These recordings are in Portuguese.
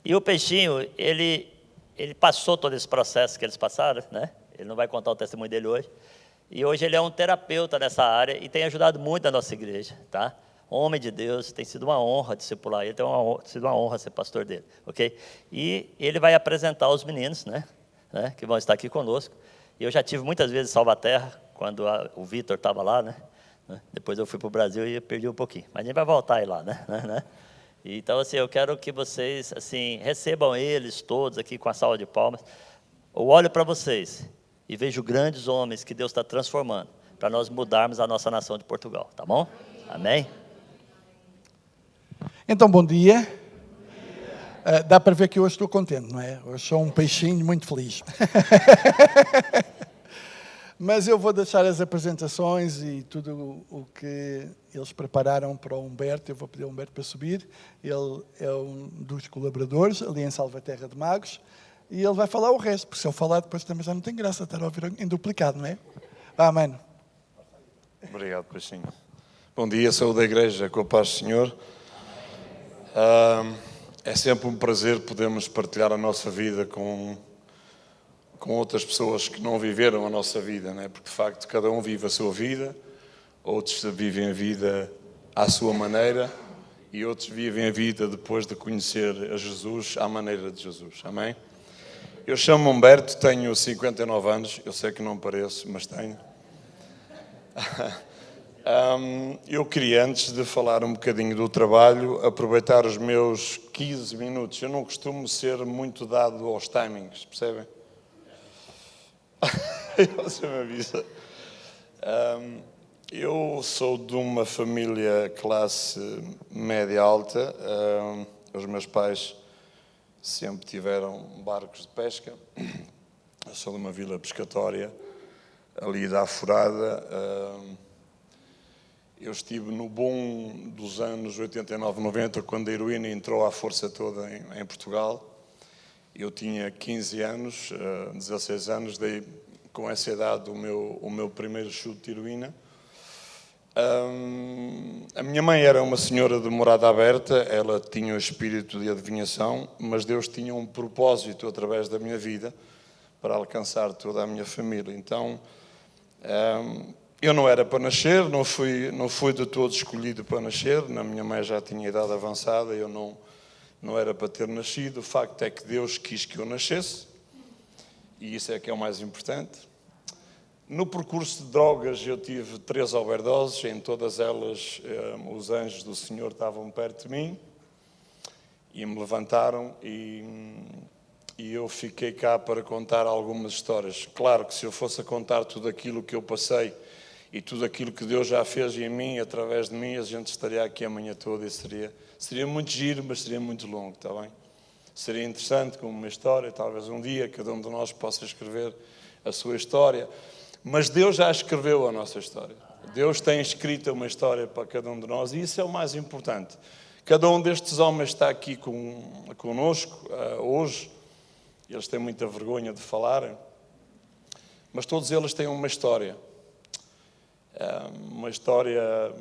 E o Peixinho, ele passou todo esse processo que eles passaram, né? Ele não vai contar o testemunho dele hoje. E hoje ele é um terapeuta nessa área e tem ajudado muito a nossa igreja, tá? Homem de Deus, tem sido uma honra discipular ele, tem sido uma honra ser pastor dele, ok? E ele vai apresentar os meninos, né? Que vão estar aqui conosco. E eu já tive muitas vezes em Salvaterra, quando o Vitor estava lá, né? Depois eu fui para o Brasil e perdi um pouquinho. Mas a gente vai voltar aí lá, né? Então, assim, eu quero que vocês, assim, recebam eles todos aqui com a salva de palmas. Eu olho para vocês e vejo grandes homens que Deus está transformando para nós mudarmos a nossa nação de Portugal, tá bom? Amém? Então, bom dia. Dá para ver que hoje estou contente, não é? Hoje sou um peixinho muito feliz. Mas eu vou deixar as apresentações e tudo o que eles prepararam para o Humberto. Eu vou pedir ao Humberto para subir. Ele é um dos colaboradores ali em Salvaterra de Magos. E ele vai falar o resto, porque se eu falar depois também já não tem graça estar a ouvir em duplicado, não é? Vá, mano. Obrigado, Peixinho. Bom dia, sou da igreja, com a paz do Senhor. É sempre um prazer podermos partilhar a nossa vida com outras pessoas que não viveram a nossa vida, né? Porque de facto cada um vive a sua vida, outros vivem a vida à sua maneira e outros vivem a vida depois de conhecer a Jesus à maneira de Jesus, amém? Eu chamo-me Humberto, tenho 59 anos, eu sei que não pareço, mas tenho. Eu queria, antes de falar um bocadinho do trabalho, aproveitar os meus 15 minutos. Eu não costumo ser muito dado aos timings, percebem? Você me avisa. Eu sou de uma família classe média alta. Os meus pais sempre tiveram barcos de pesca. Eu sou de uma vila pescatória, ali da Aforada. Eu estive no boom dos anos 89, 90, quando a heroína entrou à força toda em Portugal. Eu tinha 15 anos, 16 anos, dei com essa idade o meu primeiro chute de heroína. A minha mãe era uma senhora de morada aberta, ela tinha o espírito de adivinhação, mas Deus tinha um propósito através da minha vida para alcançar toda a minha família. Então, eu não era para nascer, não fui de todo escolhido para nascer, na minha mãe já tinha idade avançada, eu não era para ter nascido. O facto é que Deus quis que eu nascesse, e isso é que é o mais importante. No percurso de drogas eu tive 3 overdoses, em todas elas os anjos do Senhor estavam perto de mim e me levantaram e eu fiquei cá para contar algumas histórias. Claro que se eu fosse a contar tudo aquilo que eu passei e tudo aquilo que Deus já fez em mim, através de mim, a gente estaria aqui a manhã toda e seria muito giro, mas seria muito longo, está bem? Seria interessante como uma história, talvez um dia cada um de nós possa escrever a sua história. Mas Deus já escreveu a nossa história. Deus tem escrito uma história para cada um de nós e isso é o mais importante. Cada um destes homens está aqui conosco hoje. Eles têm muita vergonha de falarem. Mas todos eles têm uma história. Uma história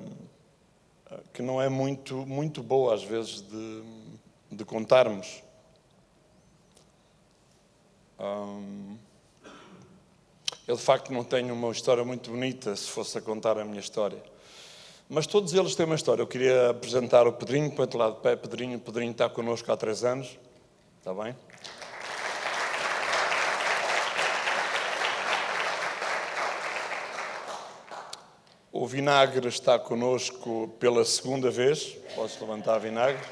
que não é muito boa às vezes de contarmos. Eu, de facto, não tenho uma história muito bonita se fosse a contar a minha história. Mas todos eles têm uma história. Eu queria apresentar o Pedrinho, põe-te lá de pé, Pedrinho. O Pedrinho está connosco há 3 anos. Está bem? O Vinagre está connosco pela 2ª vez. Podes levantar, Vinagre.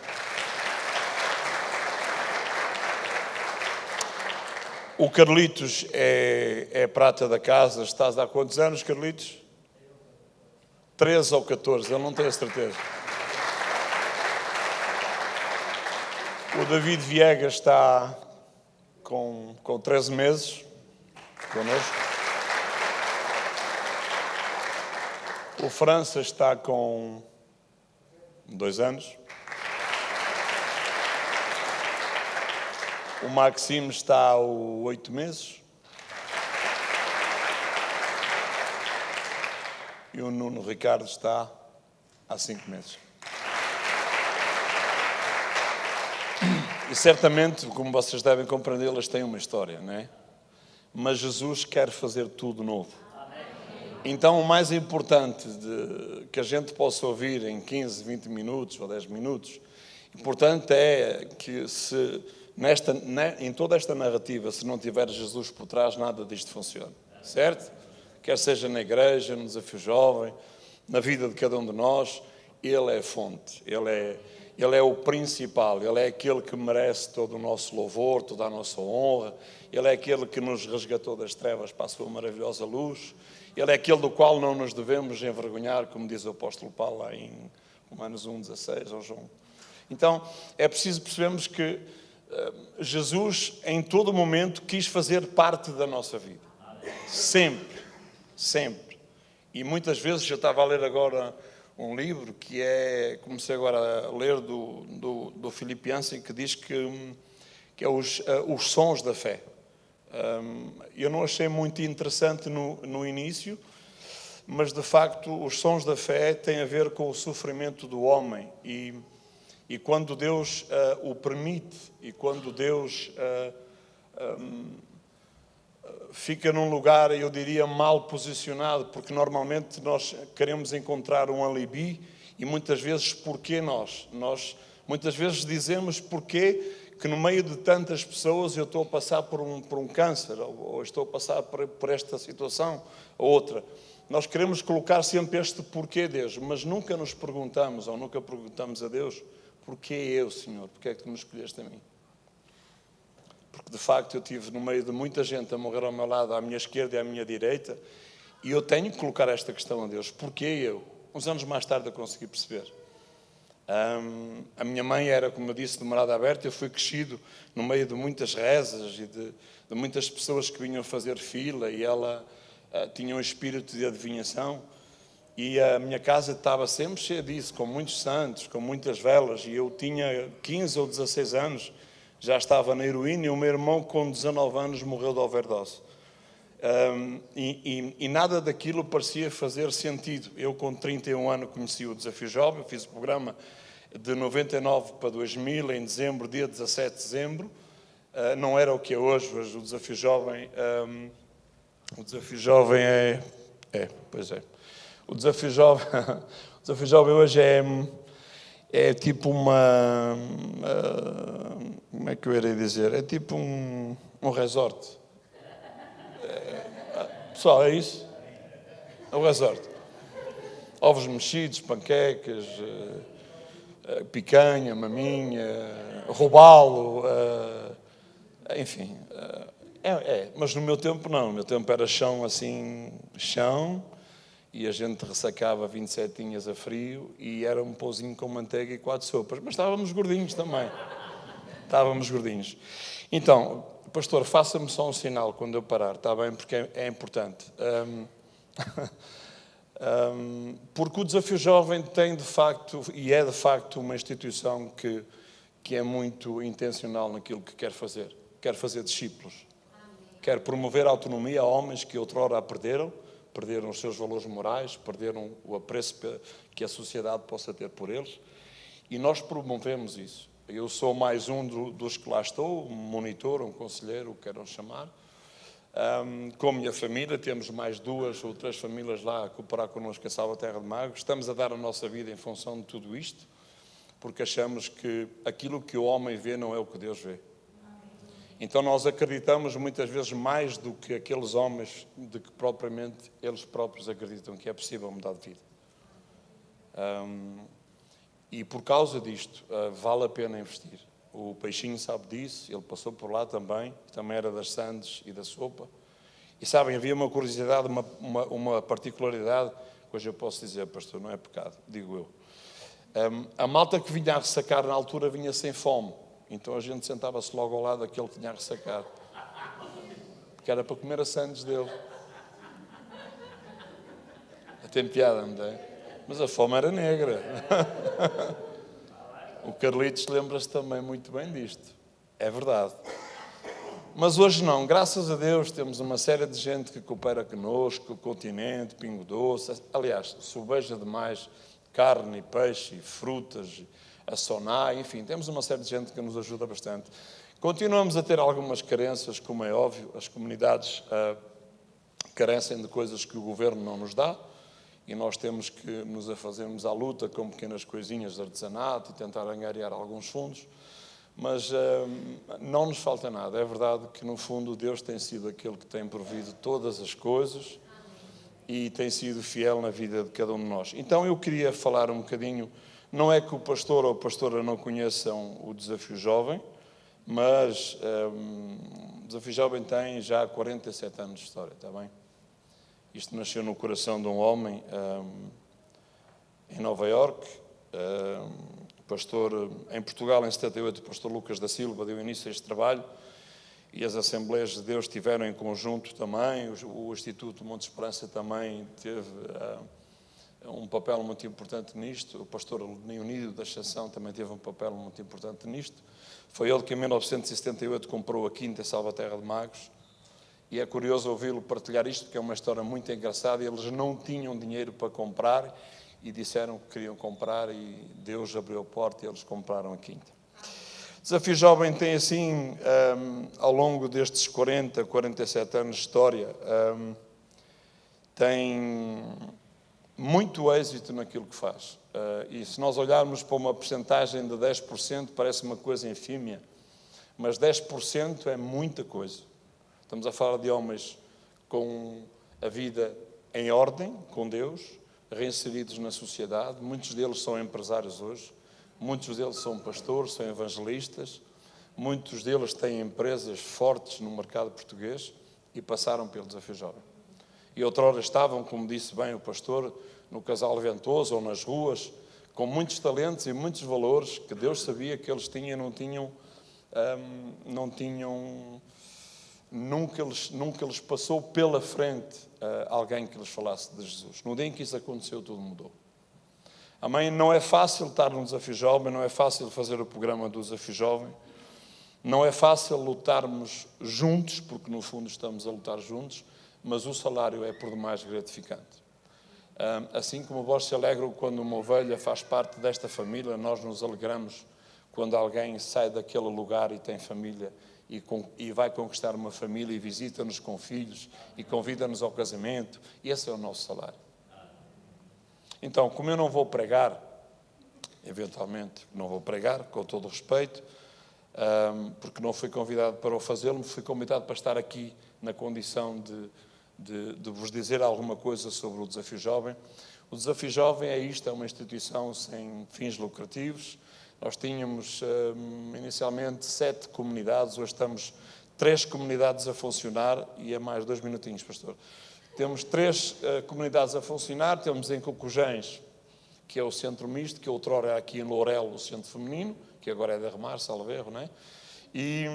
O Carlitos é prata da casa. Estás há quantos anos, Carlitos? 13 ou 14, eu não tenho a certeza. O David Viegas está com 13 meses connosco. O França está com 2 anos. O Maxime está há 8 meses. E o Nuno Ricardo está há 5 meses. E certamente, como vocês devem compreender, elas têm uma história, não é? Mas Jesus quer fazer tudo novo. Então, o mais importante que a gente possa ouvir em 15, 20 minutos ou 10 minutos, importante é que em toda esta narrativa, se não tiver Jesus por trás, nada disto funciona. Certo? Quer seja na igreja, no Desafio Jovem, na vida de cada um de nós, Ele é a fonte, Ele é o principal, Ele é aquele que merece todo o nosso louvor, toda a nossa honra, Ele é aquele que nos resgatou das trevas para a sua maravilhosa luz, Ele é aquele do qual não nos devemos envergonhar, como diz o apóstolo Paulo lá em Romanos 1,16 ou João. Então, é preciso percebermos que Jesus, em todo momento, quis fazer parte da nossa vida. Sempre, sempre. E muitas vezes, eu estava a ler agora um livro que comecei agora a ler do Philip Yancey, que diz que é os sons da fé. Eu não achei muito interessante no início, mas de facto os sons da fé têm a ver com o sofrimento do homem e quando Deus o permite e quando Deus fica num lugar, eu diria, mal posicionado, porque normalmente nós queremos encontrar um alibi e muitas vezes porquê nós muitas vezes dizemos porquê que no meio de tantas pessoas eu estou a passar por um câncer ou estou a passar por esta situação ou outra. Nós queremos colocar sempre este porquê, Deus, mas nunca nos perguntamos ou nunca perguntamos a Deus porquê eu, Senhor, porquê é que tu me escolheste a mim? Porque de facto eu estive no meio de muita gente a morrer ao meu lado, à minha esquerda e à minha direita, e eu tenho que colocar esta questão a Deus, porquê eu? Uns anos mais tarde eu consegui perceber. A minha mãe era, como eu disse, de morada aberta. Eu fui crescido no meio de muitas rezas e de muitas pessoas que vinham fazer fila, e ela tinha um espírito de adivinhação, e a minha casa estava sempre cheia disso, com muitos santos, com muitas velas, e eu tinha 15 ou 16 anos, já estava na heroína, e o meu irmão com 19 anos morreu de overdose. E nada daquilo parecia fazer sentido. Eu com 31 anos conheci o Desafio Jovem, fiz o programa de 99 para 2000, em dezembro, dia 17 de dezembro. Não era o que é hoje o Desafio Jovem. O Desafio Jovem pois é. O Desafio Jovem hoje é tipo como é que eu irei dizer? É tipo um resort. Pessoal, é isso? É o resort. Ovos mexidos, panquecas, picanha, maminha, robalo, enfim. Mas no meu tempo não. No meu tempo era chão assim, chão, e a gente ressacava 27 a frio e era um pãozinho com manteiga e 4 sopas. Mas estávamos gordinhos também. Estávamos gordinhos. Então, pastor, faça-me só um sinal quando eu parar, está bem? Porque é importante. Porque o Desafio Jovem tem de facto, e é de facto uma instituição que é muito intencional naquilo que quer fazer. Quer fazer discípulos. Quer promover a autonomia a homens que outrora a perderam os seus valores morais, perderam o apreço que a sociedade possa ter por eles. E nós promovemos isso. Eu sou mais um dos que lá estou, um monitor, um conselheiro, o que queiram chamar. Com a minha família, temos mais 2 ou 3 famílias lá a cooperar connosco em Salvaterra de Magos. Estamos a dar a nossa vida em função de tudo isto, porque achamos que aquilo que o homem vê não é o que Deus vê. Então nós acreditamos muitas vezes mais do que aqueles homens de que propriamente eles próprios acreditam que é possível mudar de vida. E por causa disto, vale a pena investir. O Peixinho sabe disso, ele passou por lá também era das sandes e da sopa. E sabem, havia uma curiosidade, uma particularidade, que hoje eu posso dizer, pastor, não é pecado, digo eu. A malta que vinha a ressacar na altura vinha sem fome, então a gente sentava-se logo ao lado daquele que vinha a ressacar, porque era para comer a sandes dele. Tem piada, não é? Mas a fome era negra. O Carlitos lembra-se também muito bem disto. É verdade. Mas hoje não. Graças a Deus temos uma série de gente que coopera connosco, o Continente, Pingo Doce. Aliás, sobeja demais carne, peixe, frutas, a SONAI, enfim, temos uma série de gente que nos ajuda bastante. Continuamos a ter algumas carências, como é óbvio, as comunidades carecem de coisas que o governo não nos dá, e nós temos que nos afazermos à luta com pequenas coisinhas de artesanato e tentar angariar alguns fundos, mas não nos falta nada. É verdade que, no fundo, Deus tem sido aquele que tem provido todas as coisas e tem sido fiel na vida de cada um de nós. Então eu queria falar um bocadinho, não é que o pastor ou a pastora não conheçam o Desafio Jovem, mas o Desafio Jovem tem já 47 anos de história, está bem? Isto nasceu no coração de um homem em Nova Iorque, pastor em Portugal em 78, o pastor Lucas da Silva deu início a este trabalho, e as Assembleias de Deus tiveram em conjunto também, o Instituto Monte Esperança também teve um papel muito importante nisto, o pastor Leonídio da Ascensão também teve um papel muito importante nisto. Foi ele que em 1978 comprou a quinta em Salvaterra de Magos, e é curioso ouvi-lo partilhar isto, porque é uma história muito engraçada. Eles não tinham dinheiro para comprar e disseram que queriam comprar, e Deus abriu a porta e eles compraram a quinta. O Desafio Jovem tem assim, ao longo destes 47 anos de história, tem muito êxito naquilo que faz. E se nós olharmos para uma percentagem de 10%, parece uma coisa infímia, mas 10% é muita coisa. Estamos a falar de homens com a vida em ordem, com Deus, reinseridos na sociedade. Muitos deles são empresários hoje, muitos deles são pastores, são evangelistas, muitos deles têm empresas fortes no mercado português e passaram pelo Desafio Jovem. E outrora estavam, como disse bem o pastor, no Casal Ventoso ou nas ruas, com muitos talentos e muitos valores que Deus sabia que eles tinham, nunca lhes passou pela frente alguém que lhes falasse de Jesus. No dia em que isso aconteceu, tudo mudou. Amém? Não é fácil estar no Desafio Jovem, não é fácil fazer o programa do Desafio Jovem, não é fácil lutarmos juntos, porque no fundo estamos a lutar juntos, mas o salário é por demais gratificante. Assim como vós se alegram quando uma ovelha faz parte desta família, nós nos alegramos quando alguém sai daquele lugar e tem família e vai conquistar uma família e visita-nos com filhos e convida-nos ao casamento. E esse é o nosso salário. Então, como eu não vou pregar, eventualmente não vou pregar, com todo o respeito, porque não fui convidado para o fazê-lo, fui convidado para estar aqui na condição de vos dizer alguma coisa sobre o Desafio Jovem. O Desafio Jovem é isto, é uma instituição sem fins lucrativos. Nós tínhamos inicialmente 7 comunidades, hoje estamos 3 comunidades a funcionar, e é mais 2 minutinhos, pastor. Temos 3 comunidades a funcionar, temos em Cocujães, que é o centro misto, que outrora era aqui em Lourelo, o centro feminino, que agora é de Arremar, salvo erro, não é? E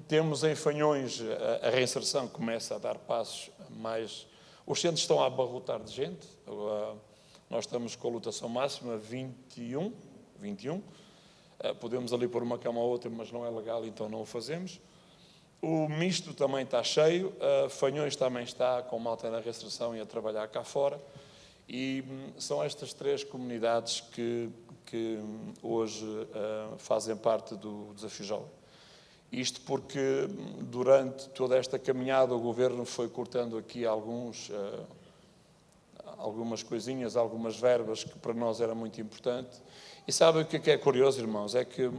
temos em Fanhões a reinserção, começa a dar passos mais... Os centros estão a abarrotar de gente, nós estamos com a lotação máxima 21. Podemos ali pôr uma cama ou outra, mas não é legal, então não o fazemos. O misto também está cheio, Fanhões também está com malta na reinserção e a trabalhar cá fora. E são estas 3 comunidades que hoje fazem parte do Desafio Jovem. Isto porque durante toda esta caminhada o Governo foi cortando aqui algumas coisinhas, algumas verbas que para nós era muito importante. E sabem o que é curioso, irmãos? É que,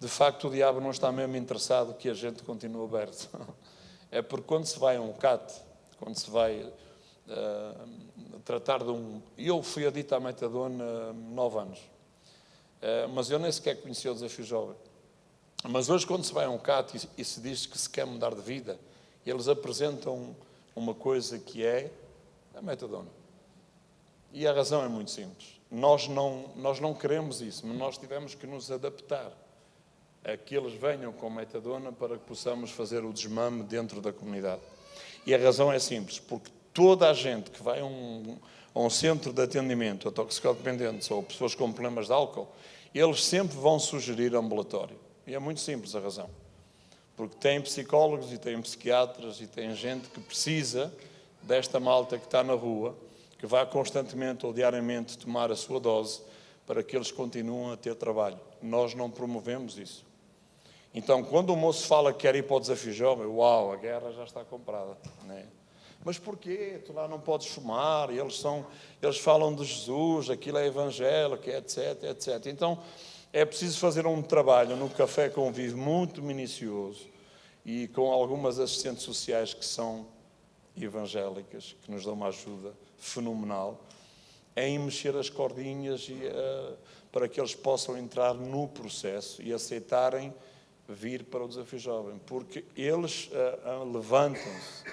de facto, o diabo não está mesmo interessado que a gente continue aberto. É porque quando se vai a um CAT, quando se vai tratar de um... Eu fui adito à metadona 9 anos, mas eu nem sequer conhecia o Desafio Jovem. Mas hoje, quando se vai a um CAT e se diz que se quer mudar de vida, eles apresentam uma coisa que é a metadona. E a razão é muito simples. Nós não queremos isso, mas nós tivemos que nos adaptar a que eles venham com metadona para que possamos fazer o desmame dentro da comunidade. E a razão é simples, porque toda a gente que vai a um centro de atendimento a toxicodependentes ou pessoas com problemas de álcool, eles sempre vão sugerir ambulatório. E é muito simples a razão. Porque tem psicólogos e tem psiquiatras e tem gente que precisa desta malta que está na rua, que vai constantemente ou diariamente tomar a sua dose, para que eles continuem a ter trabalho. Nós não promovemos isso. Então, quando o moço fala que quer ir para o desafio jovem, uau, a guerra já está comprada, né? Mas porquê? Tu lá não podes fumar, eles falam de Jesus, aquilo é evangélico, etc, etc. Então, é preciso fazer um trabalho no Café Convive muito minucioso e com algumas assistentes sociais que são evangélicas, que nos dão uma ajuda fenomenal, em mexer as cordinhas para que eles possam entrar no processo e aceitarem vir para o Desafio Jovem, porque eles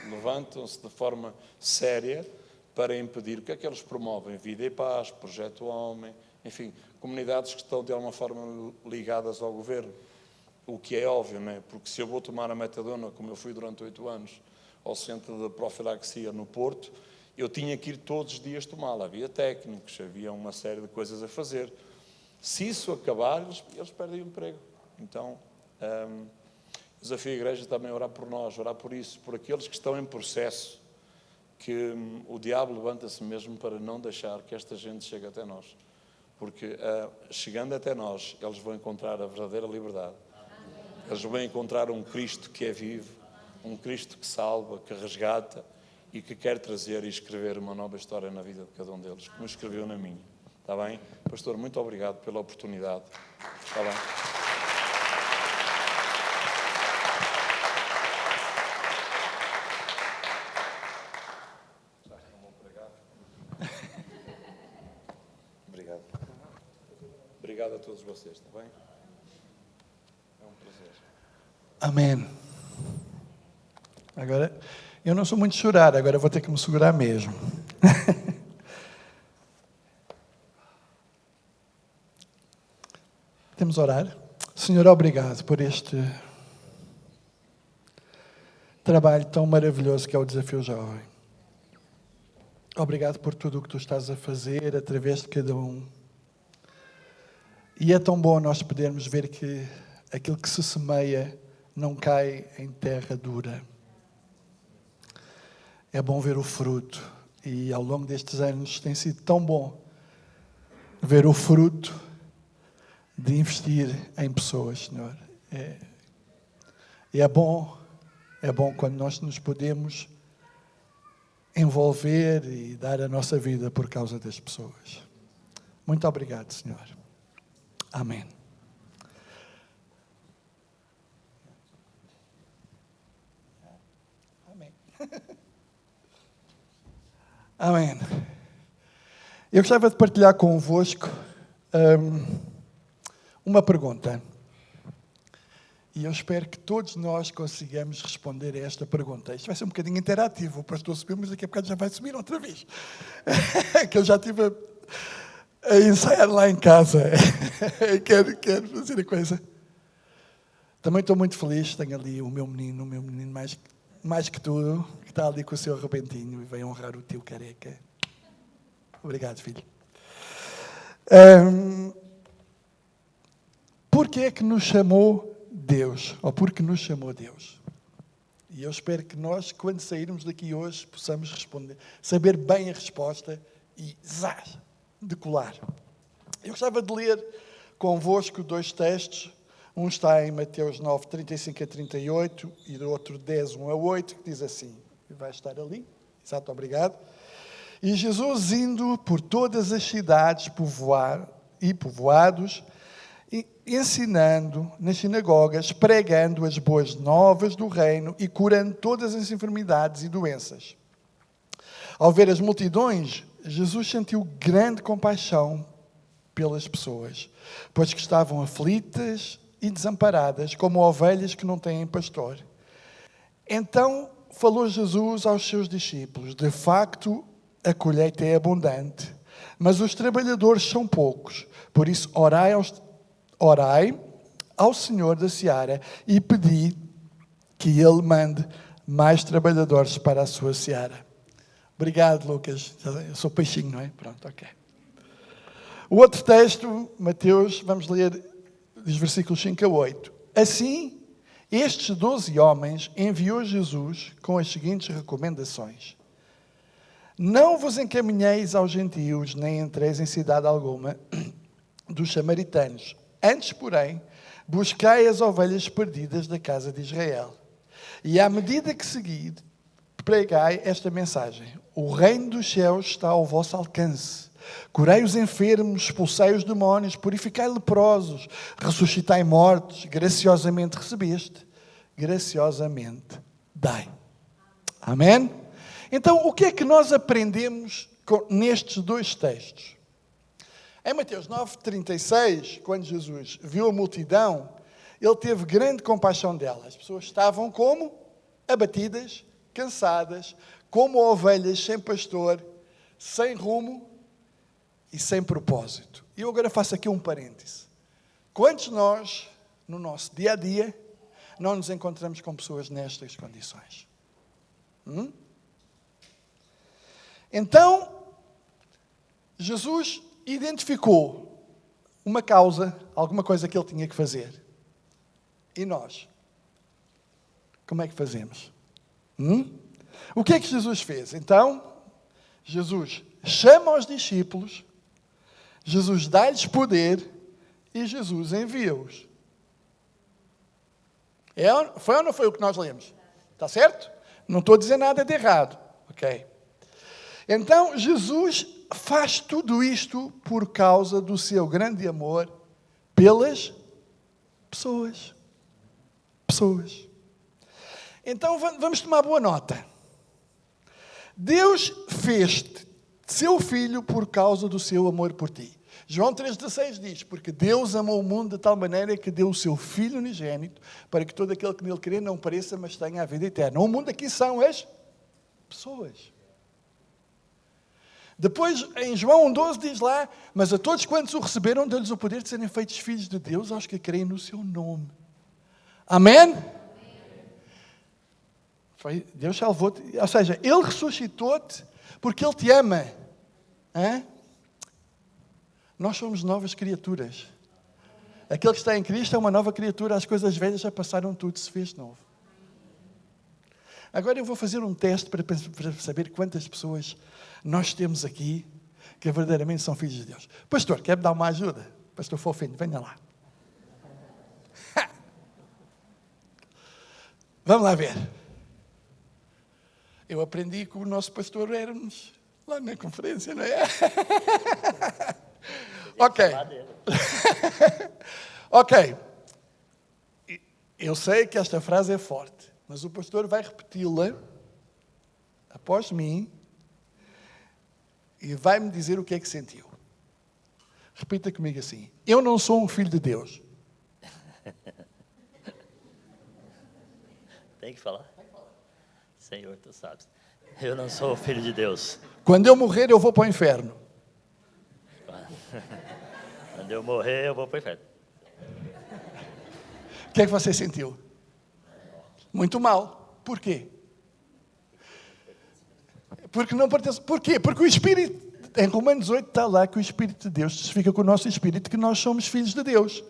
levantam-se de forma séria para impedir. O que é que eles promovem? Vida e Paz, Projeto Homem, enfim, comunidades que estão de alguma forma ligadas ao governo, o que é óbvio, não é? Porque se eu vou tomar a metadona, como eu fui durante 8 anos, ao Centro de Profilaxia no Porto, eu tinha que ir todos os dias tomá-la. Havia técnicos, havia uma série de coisas a fazer. Se isso acabar, eles perdem o emprego. Então, desafio a igreja também a orar por nós, orar por isso, por aqueles que estão em processo, que o diabo levanta-se mesmo para não deixar que esta gente chegue até nós. Porque chegando até nós, eles vão encontrar a verdadeira liberdade. Eles vão encontrar um Cristo que é vivo, um Cristo que salva, que resgata e que quer trazer e escrever uma nova história na vida de cada um deles, como escreveu na minha. Está bem? Pastor, muito obrigado pela oportunidade. Está bem? Obrigado. Obrigado a todos vocês, está bem? É um prazer. Amém. Agora, eu não sou muito de chorar, agora vou ter que me segurar mesmo. Temos a orar? Senhor, obrigado por este trabalho tão maravilhoso que é o Desafio Jovem. Obrigado por tudo o que tu estás a fazer através de cada um. E é tão bom nós podermos ver que aquilo que se semeia não cai em terra dura. É bom ver o fruto. E ao longo destes anos tem sido tão bom ver o fruto de investir em pessoas, Senhor. É bom quando nós nos podemos envolver e dar a nossa vida por causa das pessoas. Muito obrigado, Senhor. Amém. Amém. Amém. Eu gostava de partilhar convosco uma pergunta. E eu espero que todos nós consigamos responder a esta pergunta. Isto vai ser um bocadinho interativo. O pastor subiu, mas daqui a bocado já vai subir outra vez. Que eu já estive a ensaiar lá em casa. Quero fazer a coisa. Também estou muito feliz. Tenho ali o meu menino mais que tudo, que está ali com o seu arrebentinho e vem honrar o tio careca. Obrigado, filho. Porquê é que nos chamou Deus? Ou porque nos chamou Deus? E eu espero que nós, quando sairmos daqui hoje, possamos responder, saber bem a resposta e decolar. Eu gostava de ler convosco 2 textos. Um está em Mateus 9, 35 a 38 e do outro 10, 1 a 8, que diz assim, vai estar ali, exato, obrigado. E Jesus indo por todas as cidades e povoados, ensinando nas sinagogas, pregando as boas novas do reino e curando todas as enfermidades e doenças. Ao ver as multidões, Jesus sentiu grande compaixão pelas pessoas, pois que estavam aflitas e desamparadas, como ovelhas que não têm pastor. Então falou Jesus aos seus discípulos: de facto, a colheita é abundante, mas os trabalhadores são poucos. Por isso, orai ao Senhor da seara e pedi que Ele mande mais trabalhadores para a sua seara. Obrigado, Lucas. Eu sou peixinho, não é? Pronto, ok. O outro texto, Mateus, vamos ler dos versículos 5 a 8. Assim, estes 12 homens enviou Jesus com as seguintes recomendações: não vos encaminheis aos gentios, nem entreis em cidade alguma, dos samaritanos. Antes, porém, buscai as ovelhas perdidas da casa de Israel. E à medida que seguir, pregai esta mensagem: o reino dos céus está ao vosso alcance. Curai os enfermos, expulsai os demónios, purificai leprosos, ressuscitai mortos, graciosamente recebeste, graciosamente dai. Amém? Então, o que é que nós aprendemos nestes dois textos? Em Mateus 9:36, quando Jesus viu a multidão, ele teve grande compaixão delas. As pessoas estavam como? Abatidas, cansadas, como ovelhas sem pastor, sem rumo e sem propósito. E eu agora faço aqui um parêntese. Quantos nós, no nosso dia a dia, não nos encontramos com pessoas nestas condições? Então, Jesus identificou uma causa, alguma coisa que ele tinha que fazer. E nós? Como é que fazemos? O que é que Jesus fez? Então, Jesus chama os discípulos, Jesus dá-lhes poder e Jesus envia-os. Foi ou não foi o que nós lemos? Está certo? Não estou a dizer nada de errado. Ok? Então, Jesus faz tudo isto por causa do seu grande amor pelas pessoas. Pessoas. Então, vamos tomar boa nota. Deus fez-te seu filho por causa do seu amor por ti. João 3,16 diz: porque Deus amou o mundo de tal maneira que deu o seu Filho unigênito para que todo aquele que nele crê não pereça, mas tenha a vida eterna. O mundo aqui são as pessoas. Depois, em João 1,12 diz lá: mas a todos quantos o receberam, deu-lhes o poder de serem feitos filhos de Deus, aos que creem no seu nome. Amém? Deus salvou-te. Ou seja, Ele ressuscitou-te porque Ele te ama. Nós somos novas criaturas. Aquele que está em Cristo é uma nova criatura. As coisas velhas já passaram, tudo se fez novo. Agora eu vou fazer um teste para saber quantas pessoas nós temos aqui que verdadeiramente são filhos de Deus. Pastor, quer-me dar uma ajuda? Pastor Fofinho, venha lá. Vamos lá ver. Eu aprendi com o nosso pastor Hermes, lá na conferência, não é? Ok. Ok. Eu sei que esta frase é forte, mas o pastor vai repeti-la após mim e vai-me dizer o que é que sentiu. Repita comigo assim: eu não sou um filho de Deus. Tem que falar? Senhor, tu sabes. Eu não sou filho de Deus. Quando eu morrer, eu vou para o inferno. Quando eu morrer, eu vou para o inferno. O que é que você sentiu? Muito mal. Por quê? Porque não pertence. Por quê? Porque o Espírito, em Romanos 8 está lá que o Espírito de Deus testifica com o nosso Espírito que nós somos filhos de Deus.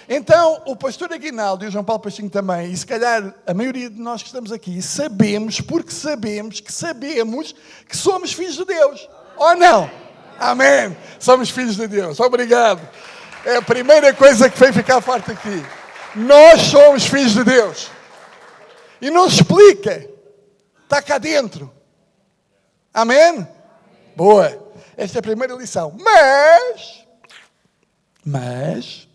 Então, o pastor Aguinaldo e o João Paulo Peixinho também, e se calhar a maioria de nós que estamos aqui, sabemos que somos filhos de Deus. Ou não? Amém. Somos filhos de Deus. Obrigado. É a primeira coisa que veio ficar forte aqui. Nós somos filhos de Deus. E não se explica. Está cá dentro. Amém? Boa. Esta é a primeira lição. Mas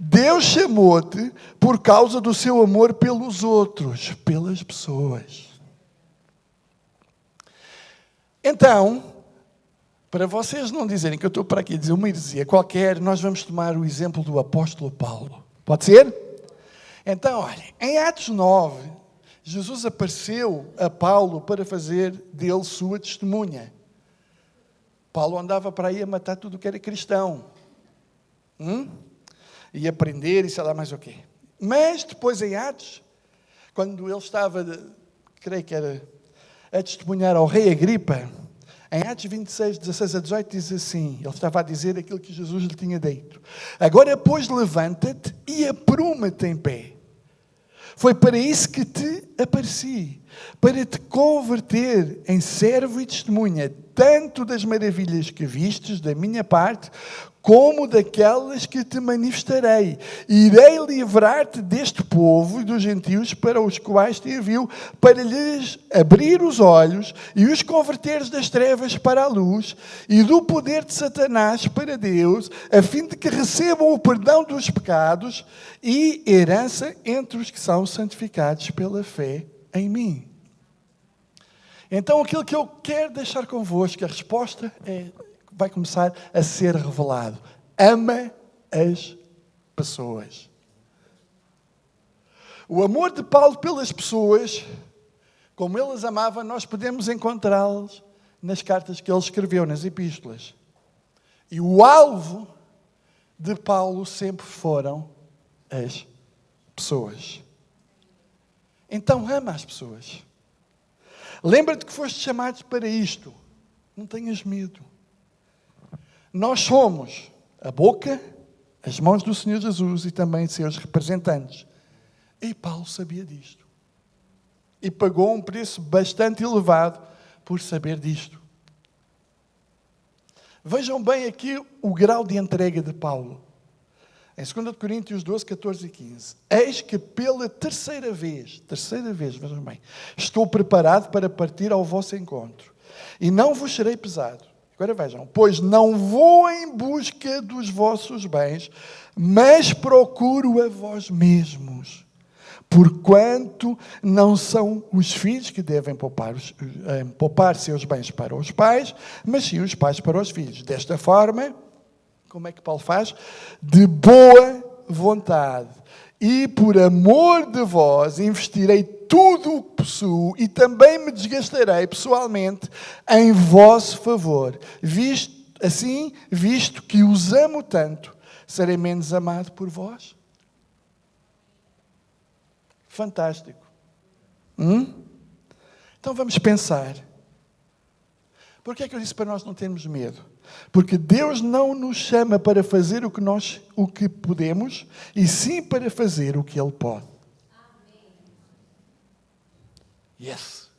Deus chamou-te por causa do seu amor pelos outros, pelas pessoas. Então, para vocês não dizerem que eu estou para aqui a dizer uma heresia qualquer, nós vamos tomar o exemplo do apóstolo Paulo. Pode ser? Então, olha, em Atos 9, Jesus apareceu a Paulo para fazer dele sua testemunha. Paulo andava para aí a matar tudo o que era cristão. E aprender e sei lá mais o quê. Mas depois em Atos, quando ele estava, creio que era, a testemunhar ao rei Agripa, em Atos 26, 16 a 18 diz assim, ele estava a dizer aquilo que Jesus lhe tinha dito. Agora, pois, levanta-te e apruma-te em pé. Foi para isso que te apareci, para te converter em servo e testemunha, tanto das maravilhas que vistes da minha parte, como daquelas que te manifestarei. Irei livrar-te deste povo e dos gentios para os quais te envio, para lhes abrir os olhos e os converteres das trevas para a luz e do poder de Satanás para Deus, a fim de que recebam o perdão dos pecados e herança entre os que são santificados pela fé em mim. Então, aquilo que eu quero deixar convosco, a resposta vai começar a ser revelado. Ama as pessoas. O amor de Paulo pelas pessoas, como ele as amava, nós podemos encontrá-los nas cartas que ele escreveu, nas epístolas. E o alvo de Paulo sempre foram as pessoas. Então ama as pessoas. Lembra-te que foste chamado para isto. Não tenhas medo. Nós somos a boca, as mãos do Senhor Jesus e também seus representantes. E Paulo sabia disto. E pagou um preço bastante elevado por saber disto. Vejam bem aqui o grau de entrega de Paulo. Em 2 Coríntios 12, 14 e 15. Eis que pela terceira vez, vejam bem, estou preparado para partir ao vosso encontro. E não vos serei pesado. Agora vejam, pois não vou em busca dos vossos bens, mas procuro a vós mesmos. Porquanto não são os filhos que devem poupar seus bens para os pais, mas sim os pais para os filhos. Desta forma, como é que Paulo faz? De boa vontade. E por amor de vós investirei tudo o que possuo e também me desgastarei pessoalmente em vosso favor. Visto que os amo tanto, serei menos amado por vós? Fantástico. Então vamos pensar. Por que é que eu disse para nós não termos medo? Porque Deus não nos chama para fazer o que podemos, e sim para fazer o que Ele pode. Yes.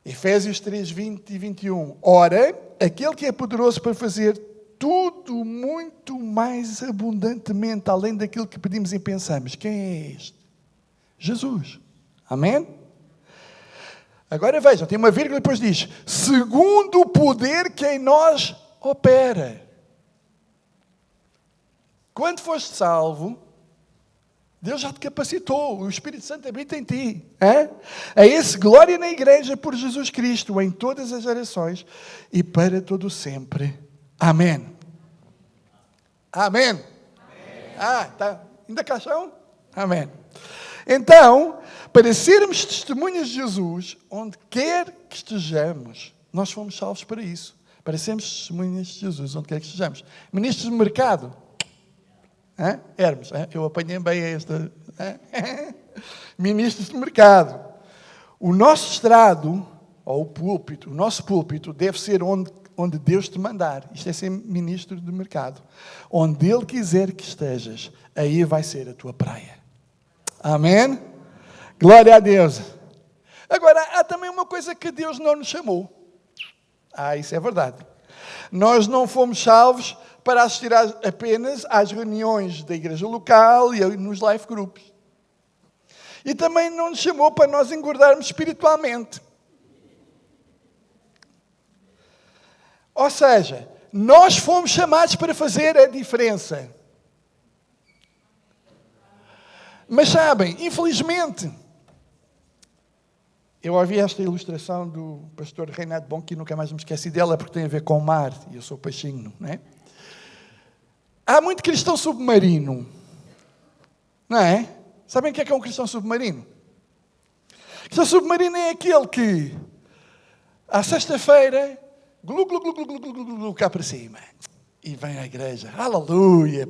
Efésios 3, 20 e 21. Ora, aquele que é poderoso para fazer tudo muito mais abundantemente, além daquilo que pedimos e pensamos. Quem é este? Jesus. Amém? Agora vejam, tem uma vírgula e depois diz, segundo o poder que em nós opera. Quando foste salvo, Deus já te capacitou, o Espírito Santo habita em ti. A esse glória na igreja por Jesus Cristo, em todas as gerações e para todo sempre. Amém. Amém. Tá. Ainda caixão? Amém. Então, para sermos testemunhas de Jesus, onde quer que estejamos, nós fomos salvos para isso. Para sermos testemunhas de Jesus, onde quer que estejamos. Ministros de mercado. Hermes, eu apanhei bem esta. Ministros de mercado. O nosso estrado, ou o púlpito, o nosso púlpito deve ser onde Deus te mandar. Isto é ser ministro de mercado. Onde Ele quiser que estejas, aí vai ser a tua praia. Amém? Glória a Deus. Agora, há também uma coisa que Deus não nos chamou. Isso é verdade. Nós não fomos salvos para assistir apenas às reuniões da igreja local e nos life groups. E também não nos chamou para nós engordarmos espiritualmente. Ou seja, nós fomos chamados para fazer a diferença. Mas sabem, infelizmente, eu ouvi esta ilustração do pastor Reinhard Bonk e nunca mais me esqueci dela porque tem a ver com o mar, e eu sou peixinho, não é? Há muito cristão submarino, não é? Sabem o que é um cristão submarino? Cristão submarino é aquele que, à sexta-feira, glu, cá para cima, e vem à igreja, aleluia,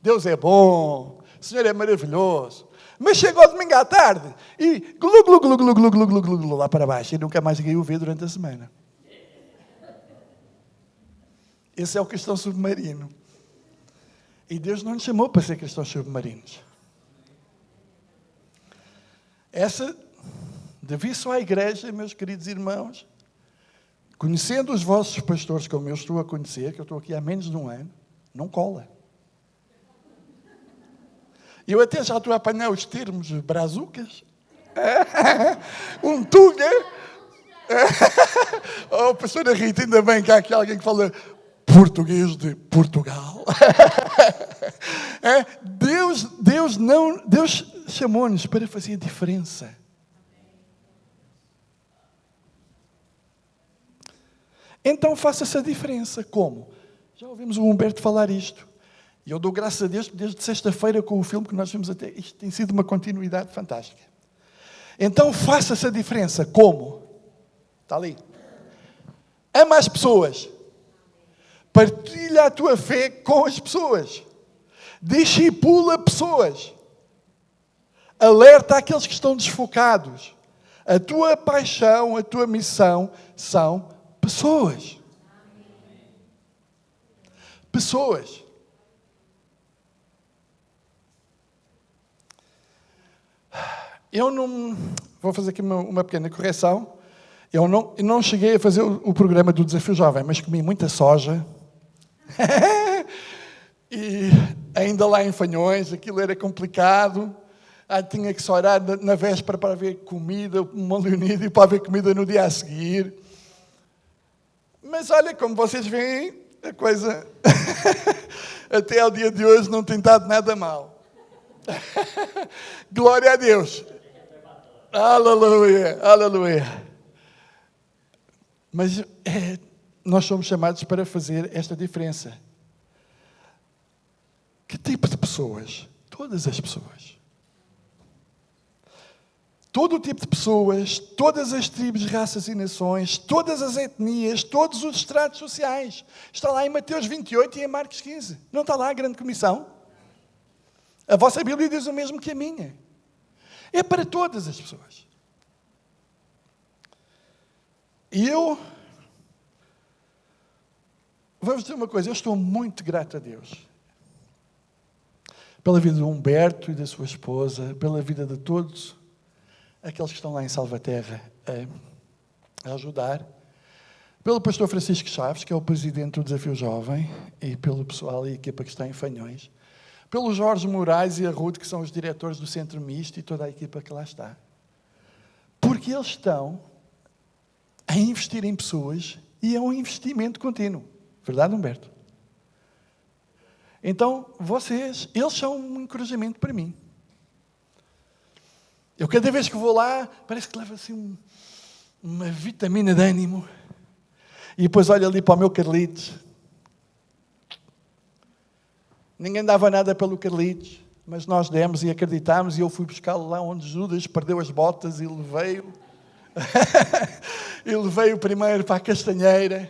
Deus é bom, o Senhor é maravilhoso. Mas chegou domingo à tarde e glu, lá para baixo. E nunca mais ninguém o vê durante a semana. Esse é o cristão submarino. E Deus não nos chamou para ser cristãos submarinos. Essa de vir só à igreja, meus queridos irmãos, conhecendo os vossos pastores como eu estou a conhecer, que eu estou aqui há menos de um ano, não cola. Eu até já estou a apanhar os termos brazucas. Um tuga. Oh, pastora Rita, ainda bem que há aqui alguém que fala português de Portugal. Deus chamou-nos para fazer diferença. Então faça essa diferença. Como? Já ouvimos o Humberto falar isto. E eu dou graças a Deus que desde sexta-feira com o filme que nós vimos até, isto tem sido uma continuidade fantástica. Então faça essa diferença. Como? Está ali. Ama as pessoas. Partilha a tua fé com as pessoas. Discipula pessoas. Alerta aqueles que estão desfocados. A tua paixão, a tua missão são pessoas. Pessoas. Eu não... Vou fazer aqui uma pequena correção. Eu não cheguei a fazer o programa do Desafio Jovem, mas comi muita soja. E ainda lá em Fanhões, aquilo era complicado. Tinha que só orar na véspera para haver comida, uma leonida, e para haver comida no dia a seguir. Mas olha, como vocês veem, a coisa até ao dia de hoje não tem estado nada mal. Glória a Deus. Aleluia, aleluia. Mas nós somos chamados para fazer esta diferença. Que tipo de pessoas? Todas as pessoas. Todo o tipo de pessoas, todas as tribos, raças e nações, todas as etnias, todos os estratos sociais. Está lá em Mateus 28 e em Marcos 15. Não está lá a grande comissão? A vossa Bíblia diz o mesmo que a minha. É para todas as pessoas. E eu vou-vos dizer uma coisa, eu estou muito grato a Deus. Pela vida de Humberto e da sua esposa, pela vida de todos aqueles que estão lá em Salvaterra a ajudar. Pelo pastor Francisco Chaves, que é o presidente do Desafio Jovem, e pelo pessoal e a equipa que está em Fanhões. Pelo Jorge Moraes e a Ruth, que são os diretores do Centro Misto e toda a equipa que lá está. Porque eles estão a investir em pessoas e é um investimento contínuo. Verdade, Humberto? Então, eles são um encorajamento para mim. Eu cada vez que vou lá, parece que levo assim uma vitamina de ânimo. E depois olho ali para o meu Carlitos. Ninguém dava nada pelo Carlitos, mas nós demos e acreditámos, e eu fui buscá-lo lá onde Judas perdeu as botas e levei-o. E levei-o primeiro para a Castanheira.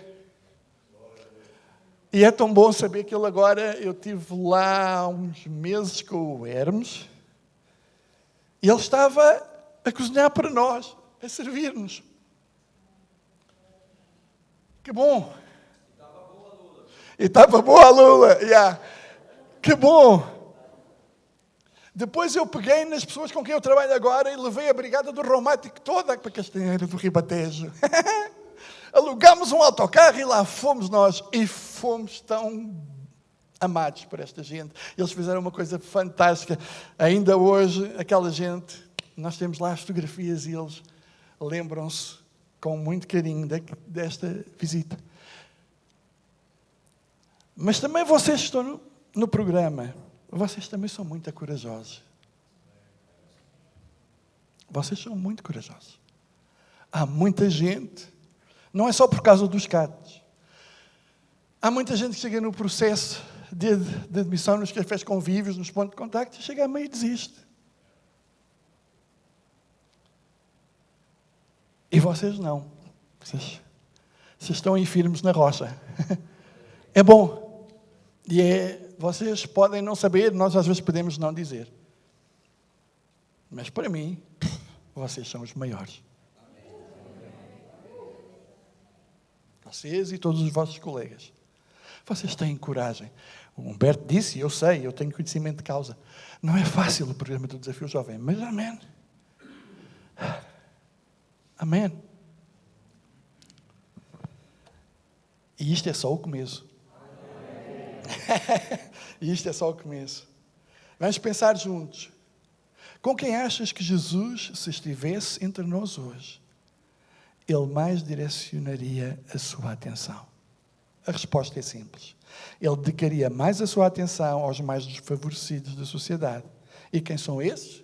E é tão bom saber que ele agora, eu estive lá há uns meses com o Hermes, e ele estava a cozinhar para nós, a servir-nos. Que bom! E estava boa a Lula. Yeah. Que bom! Depois eu peguei nas pessoas com quem eu trabalho agora e levei a brigada do Romático toda para a Castanheira do Ribatejo. Alugámos um autocarro e lá fomos nós. E fomos tão amados por esta gente. Eles fizeram uma coisa fantástica. Ainda hoje, aquela gente, nós temos lá as fotografias e eles lembram-se com muito carinho desta visita. Mas também vocês que estão no programa, vocês também são muito corajosos. Vocês são muito corajosos. Há muita gente, não é só por causa dos CATs. Há muita gente que chega no processo de admissão nos cafés convívios, nos pontos de contacto, e chega a meio e desiste. E vocês não. Vocês estão aí firmes na rocha. É bom. Vocês podem não saber, nós às vezes podemos não dizer. Mas para mim, vocês são os maiores. Vocês e todos os vossos colegas. Vocês têm coragem. O Humberto disse, eu sei, eu tenho conhecimento de causa. Não é fácil o programa do Desafio Jovem, mas amém. Amém? E isto é só o começo. E isto é só o começo. Vamos pensar juntos. Com quem achas que Jesus, se estivesse entre nós hoje, Ele mais direcionaria a sua atenção? A resposta é simples. Ele dedicaria mais a sua atenção aos mais desfavorecidos da sociedade. E quem são esses?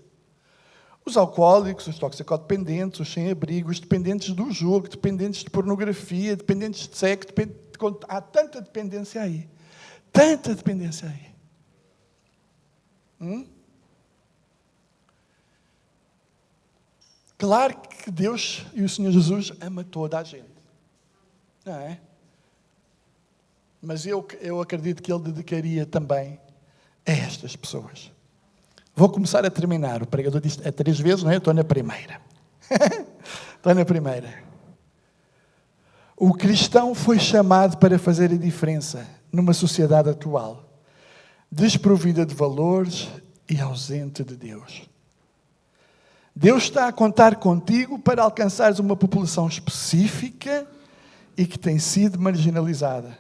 Os alcoólicos, os toxicodependentes, os sem-abrigo, os dependentes do jogo, dependentes de pornografia, dependentes de sexo. Há tanta dependência aí. Tanta dependência aí. Claro que Deus e o Senhor Jesus ama toda a gente. Não é? Mas eu acredito que Ele dedicaria também a estas pessoas. Vou começar a terminar. O pregador disse 3 vezes, não é? Eu estou na primeira. Estou na primeira. O cristão foi chamado para fazer a diferença numa sociedade atual, desprovida de valores e ausente de Deus. Deus está a contar contigo para alcançares uma população específica e que tem sido marginalizada.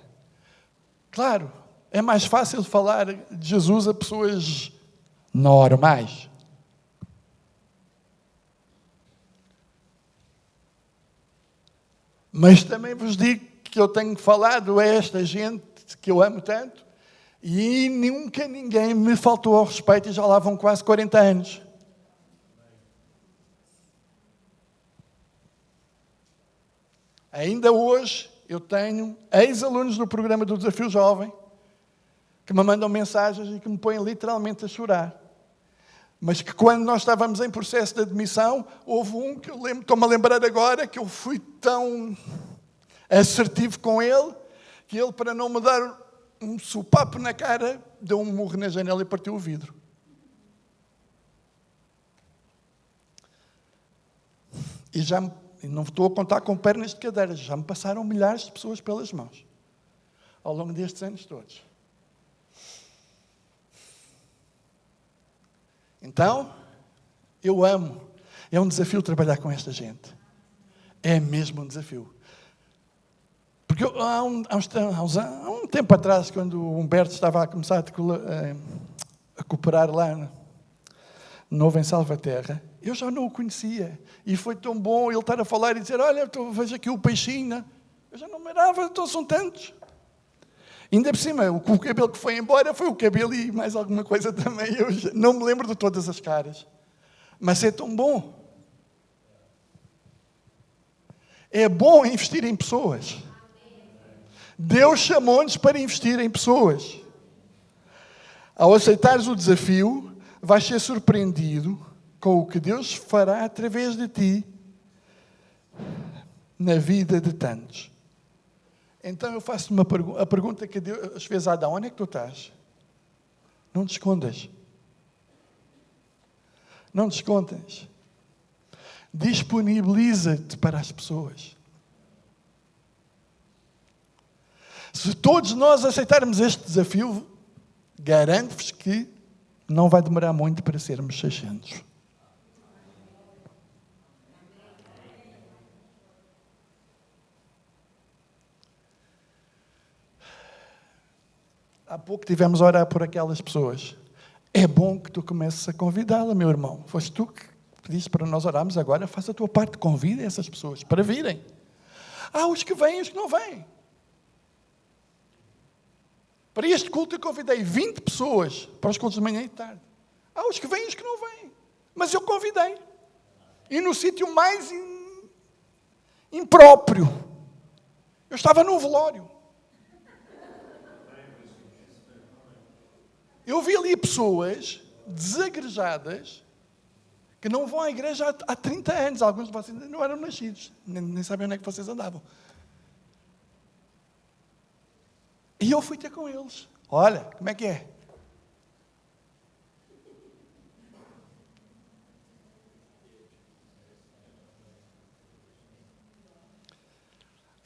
Claro, é mais fácil falar de Jesus a pessoas normais. Mas também vos digo que eu tenho falado a esta gente que eu amo tanto e nunca ninguém me faltou ao respeito e já lá vão quase 40 anos. Ainda hoje eu tenho ex-alunos do programa do Desafio Jovem que me mandam mensagens e que me põem literalmente a chorar. Mas que quando nós estávamos em processo de admissão, houve um que estou-me a lembrar agora, que eu fui tão assertivo com ele, que ele, para não me dar um sopapo na cara, deu um murro na janela e partiu o vidro. E não estou a contar com pernas de cadeira, já me passaram milhares de pessoas pelas mãos, ao longo destes anos todos. Então, eu amo. É um desafio trabalhar com esta gente. É mesmo um desafio. Porque há um tempo atrás, quando o Humberto estava a começar a cooperar lá no Novo em Salvaterra, eu já não o conhecia. E foi tão bom ele estar a falar e dizer, olha, veja aqui o peixinho. Eu já não me dava, então são tantos. Ainda por cima, o cabelo que foi embora foi o cabelo e mais alguma coisa também. Eu já não me lembro de todas as caras. Mas é tão bom. É bom investir em pessoas. Deus chamou-nos para investir em pessoas. Ao aceitares o desafio, vais ser surpreendido com o que Deus fará através de ti na vida de tantos. Então eu faço a pergunta que Deus fez a Adão: onde é que tu estás? Não te escondas. Não te escondas. Disponibiliza-te para as pessoas. Se todos nós aceitarmos este desafio, garanto-vos que não vai demorar muito para sermos 600. Há pouco tivemos a orar por aquelas pessoas. É bom que tu comeces a convidá-la, meu irmão. Foste tu que pediste para nós orarmos agora, faz a tua parte, convida essas pessoas para virem. Há os que vêm e os que não vêm. Para este culto eu convidei 20 pessoas para os cultos de manhã e de tarde. Há os que vêm e os que não vêm. Mas eu convidei. E no sítio mais impróprio. Eu estava num velório. Eu vi ali pessoas desagrejadas que não vão à igreja há 30 anos. Alguns de vocês ainda não eram nascidos. Nem sabem onde é que vocês andavam. E eu fui ter com eles. Olha, como é que é?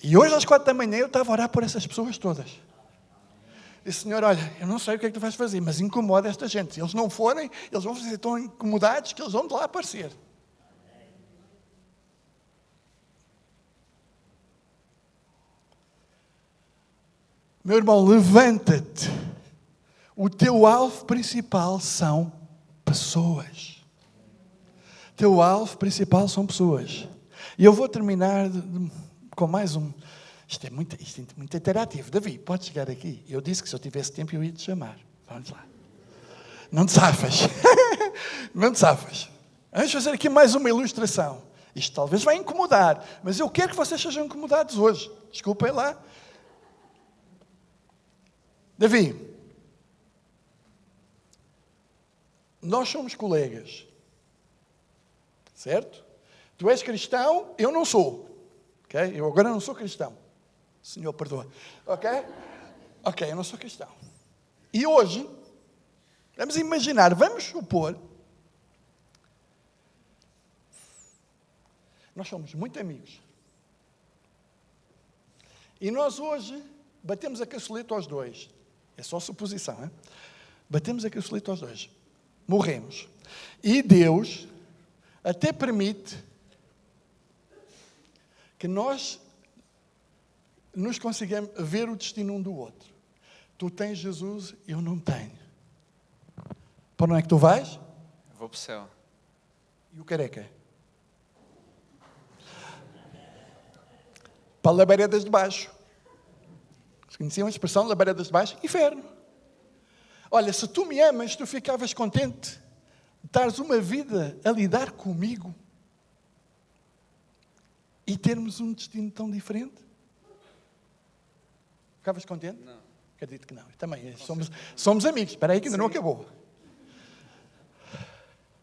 E hoje às 4 da manhã eu estava a orar por essas pessoas todas. Disse, Senhor, olha, eu não sei o que é que tu vais fazer, mas incomoda esta gente. Se eles não forem, eles vão ser tão incomodados que eles vão de lá aparecer. Meu irmão, levanta-te. O teu alvo principal são pessoas. O teu alvo principal são pessoas. E eu vou terminar com mais um. Isto é muito interativo. Davi, pode chegar aqui. Eu disse que se eu tivesse tempo eu ia te chamar. Vamos lá. Não te safas. Não te safas. Vamos fazer aqui mais uma ilustração. Isto talvez vai incomodar, mas eu quero que vocês sejam incomodados hoje. Desculpem lá. Davi, nós somos colegas. Certo? Tu és cristão, eu não sou. Okay? Eu agora não sou cristão. Senhor, perdoa. Ok? Ok, eu não sou cristão. E hoje, vamos imaginar, vamos supor, nós somos muito amigos. E nós hoje batemos a caçoleta aos dois. É só suposição, hein? Batemos a caçoleta aos dois. Morremos. E Deus até permite que nós nos consigamos ver o destino um do outro. Tu tens Jesus, eu não tenho. Para onde é que tu vais? Eu vou para o céu. E o careca? Para labaredas de baixo. Vocês conheciam a expressão labaredas de baixo? Inferno. Olha, se tu me amas, tu ficavas contente de estares uma vida a lidar comigo e termos um destino tão diferente? Ficavas contente? Não. Acredito que não. Também somos amigos. Espera aí que ainda não acabou.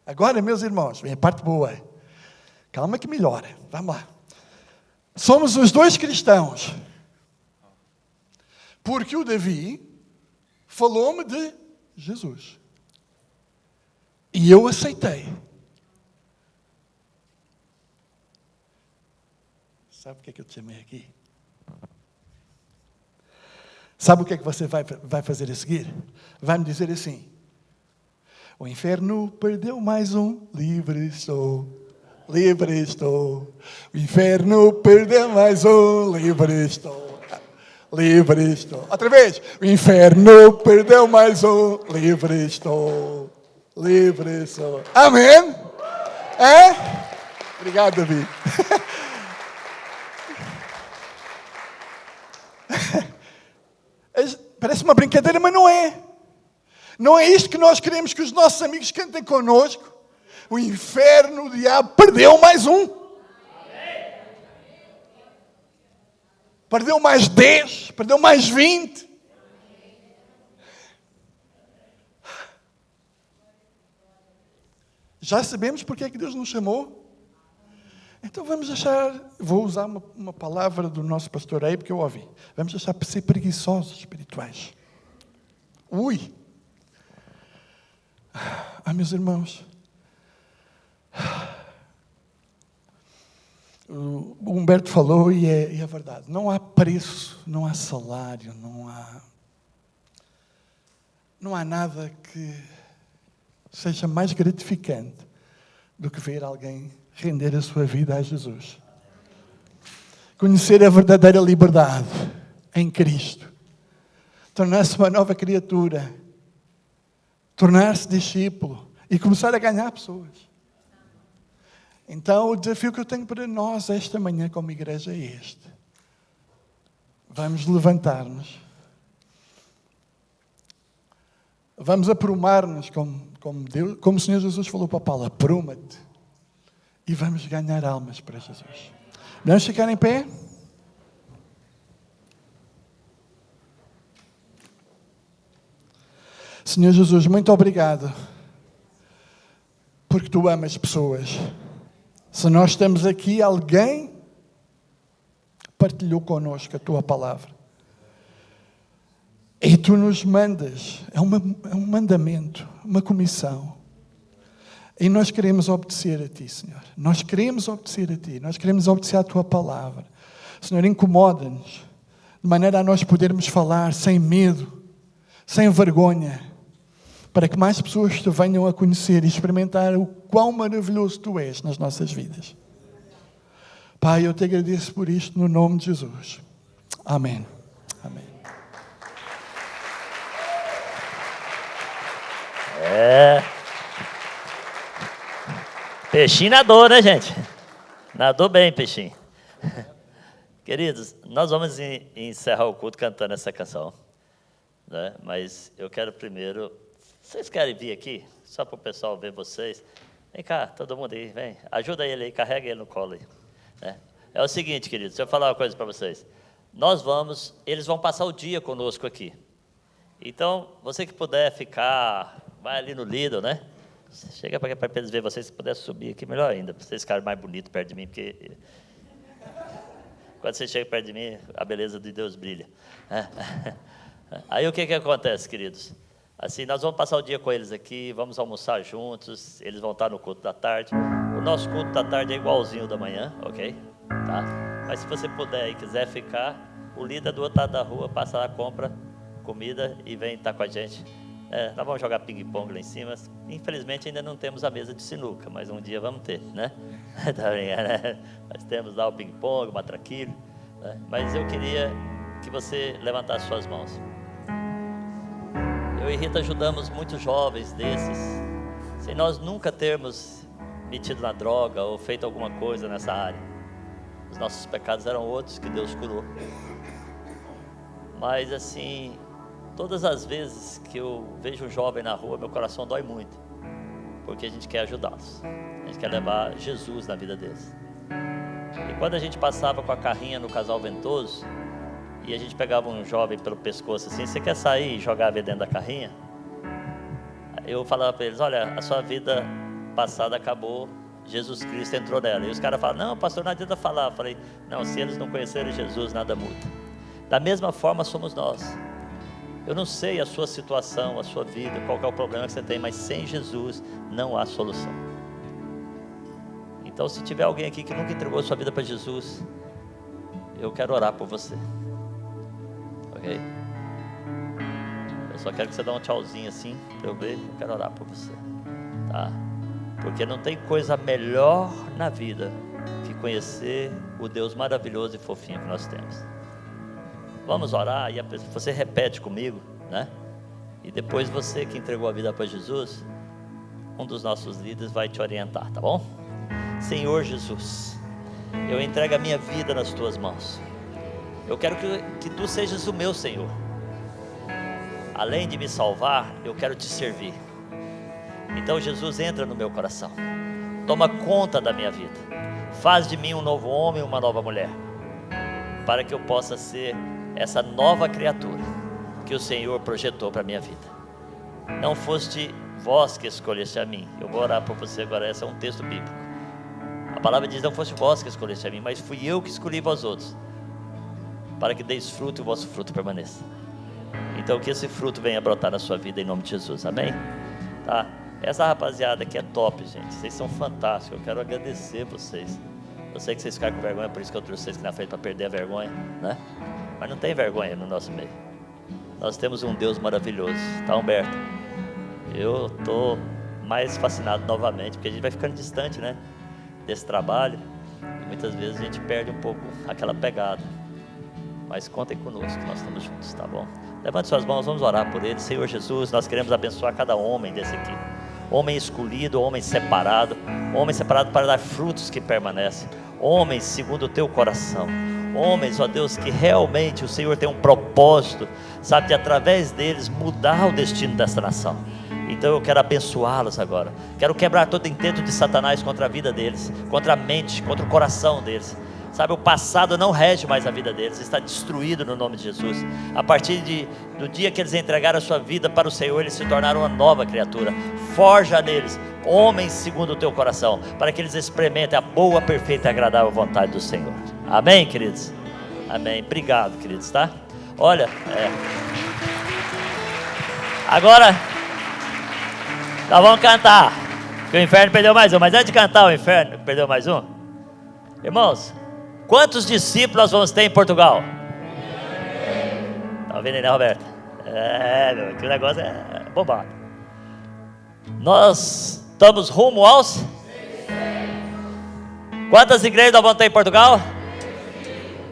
Agora, meus irmãos, vem a parte boa. Calma que melhora. Vamos lá. Somos os dois cristãos. Porque o Davi falou-me de Jesus. E eu aceitei. Sabe o que é que eu te chamei aqui? Sabe o que é que você vai fazer a seguir? Vai-me dizer assim: o inferno perdeu mais um, livre estou, livre estou. O inferno perdeu mais um, livre estou, livre estou. Outra vez, o inferno perdeu mais um, livre estou, livre estou. Amém? É? Obrigado, Davi. Parece uma brincadeira, mas não é. Não é isto que nós queremos que os nossos amigos cantem connosco. O inferno, o diabo, perdeu mais um. Perdeu mais 10, perdeu mais 20. Já sabemos porque é que Deus nos chamou? Então vamos deixar, vou usar uma palavra do nosso pastor Eibe que eu ouvi. Vamos deixar de ser preguiçosos espirituais. Ui! Meus irmãos, o Humberto falou e é verdade. Não há preço, não há salário, não há nada que seja mais gratificante do que ver alguém render a sua vida a Jesus. Conhecer a verdadeira liberdade em Cristo. Tornar-se uma nova criatura. Tornar-se discípulo. E começar a ganhar pessoas. Então, o desafio que eu tenho para nós esta manhã como igreja é este. Vamos levantar-nos. Vamos aprumar-nos como o Senhor Jesus falou para Paulo. Apruma-te. E vamos ganhar almas para Jesus. Vamos ficar em pé? Senhor Jesus, muito obrigado. Porque Tu amas pessoas. Se nós estamos aqui, alguém partilhou connosco a Tua palavra. E Tu nos mandas. É um mandamento, uma comissão. E nós queremos obedecer a Ti, Senhor. Nós queremos obedecer a Ti. Nós queremos obedecer à Tua palavra. Senhor, incomoda-nos. De maneira a nós podermos falar sem medo, sem vergonha. Para que mais pessoas Te venham a conhecer e experimentar o quão maravilhoso Tu és nas nossas vidas. Pai, eu Te agradeço por isto no nome de Jesus. Amém. Amém. Peixinho nadou, né, gente? Nadou bem, peixinho. Queridos, nós vamos encerrar o culto cantando essa canção, né? Mas eu quero primeiro... Vocês querem vir aqui? Só para o pessoal ver vocês. Vem cá, todo mundo aí, vem. Ajuda ele aí, carrega ele no colo aí. Né? É o seguinte, queridos, deixa eu falar uma coisa para vocês. Eles vão passar o dia conosco aqui. Então, você que puder ficar, vai ali no Lidl, né? Chega para eles verem vocês, se puder subir aqui, melhor ainda, para vocês ficarem mais bonitos perto de mim, porque quando você chega perto de mim, a beleza de Deus brilha. Aí o que acontece, queridos? Assim, nós vamos passar o dia com eles aqui, vamos almoçar juntos, eles vão estar no culto da tarde. O nosso culto da tarde é igualzinho da manhã, ok? Tá? Mas se você puder e quiser ficar, o líder do outro lado da rua passa lá, compra comida e vem estar com a gente. Nós vamos jogar ping-pong lá em cima. Infelizmente ainda não temos a mesa de sinuca, mas um dia vamos ter, né? Tá brincando, né? Nós temos lá o ping-pong, o matraquilho, né? Mas eu queria que você levantasse suas mãos. Eu e Rita ajudamos muitos jovens desses, sem nós nunca termos metido na droga ou feito alguma coisa nessa área. Os nossos pecados eram outros que Deus curou. Mas assim, todas as vezes que eu vejo um jovem na rua, meu coração dói muito, porque a gente quer ajudá-los, a gente quer levar Jesus na vida deles. E quando a gente passava com a carrinha no Casal Ventoso, e a gente pegava um jovem pelo pescoço assim, você quer sair e jogar a vida dentro da carrinha? Eu falava para eles, olha, a sua vida passada acabou, Jesus Cristo entrou nela. E os caras falam, não, pastor, não adianta falar. Eu falei, não, se eles não conhecerem Jesus, nada muda. Da mesma forma somos nós. Eu não sei a sua situação, a sua vida, qual que é o problema que você tem, mas sem Jesus não há solução. Então, se tiver alguém aqui que nunca entregou a sua vida para Jesus, eu quero orar por você. Ok? Eu só quero que você dê um tchauzinho assim, para eu ver, eu quero orar por você. Tá? Porque não tem coisa melhor na vida que conhecer o Deus maravilhoso e fofinho que nós temos. Vamos orar e você repete comigo, né? E depois você que entregou a vida para Jesus, um dos nossos líderes vai te orientar, tá bom? Senhor Jesus, eu entrego a minha vida nas tuas mãos. Eu quero que tu sejas o meu Senhor. Além de me salvar, eu quero te servir. Então Jesus, entra no meu coração, toma conta da minha vida, faz de mim um novo homem, uma nova mulher, para que eu possa ser essa nova criatura que o Senhor projetou para a minha vida. Não foste vós que escolheste a mim. Eu vou orar por você agora, esse é um texto bíblico. A palavra diz, não foste vós que escolheste a mim, mas fui eu que escolhi vós outros, para que deis fruto e o vosso fruto permaneça. Então que esse fruto venha brotar na sua vida em nome de Jesus, amém? Tá? Essa rapaziada aqui é top, gente, vocês são fantásticos, eu quero agradecer vocês. Eu sei que vocês ficaram com vergonha, por isso que eu trouxe vocês aqui na frente para perder a vergonha, né? Mas não tem vergonha no nosso meio. Nós temos um Deus maravilhoso, tá, Humberto? Eu estou mais fascinado novamente, porque a gente vai ficando distante, né, desse trabalho, e muitas vezes a gente perde um pouco aquela pegada. Mas contem conosco, nós estamos juntos, tá bom? Levante suas mãos, vamos orar por eles. Senhor Jesus, nós queremos abençoar cada homem desse aqui. Homem escolhido, homem separado para dar frutos que permanecem. Homens segundo o teu coração. Homens, ó Deus, que realmente o Senhor tem um propósito, sabe, de através deles mudar o destino dessa nação. Então eu quero abençoá-los agora. Quero quebrar todo intento de Satanás contra a vida deles, contra a mente, contra o coração deles. Sabe, o passado não rege mais a vida deles, está destruído no nome de Jesus. A partir do dia que eles entregaram a sua vida para o Senhor, eles se tornaram uma nova criatura. Forja neles homens segundo o teu coração, para que eles experimentem a boa, perfeita e agradável vontade do Senhor. Amém, queridos? Amém. Obrigado, queridos, tá? Olha, agora nós vamos cantar, porque o inferno perdeu mais um. Mas antes de cantar, o inferno perdeu mais um. Irmãos, quantos discípulos nós vamos ter em Portugal? Tá ouvindo aí, né, Roberto? Meu, que o negócio é bobado. Nós estamos rumo aos... Quantas igrejas nós vamos ter em Portugal?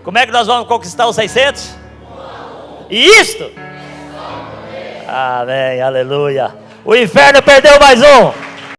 Como é que nós vamos conquistar os 600? E isto? Amém, aleluia. O inferno perdeu mais um.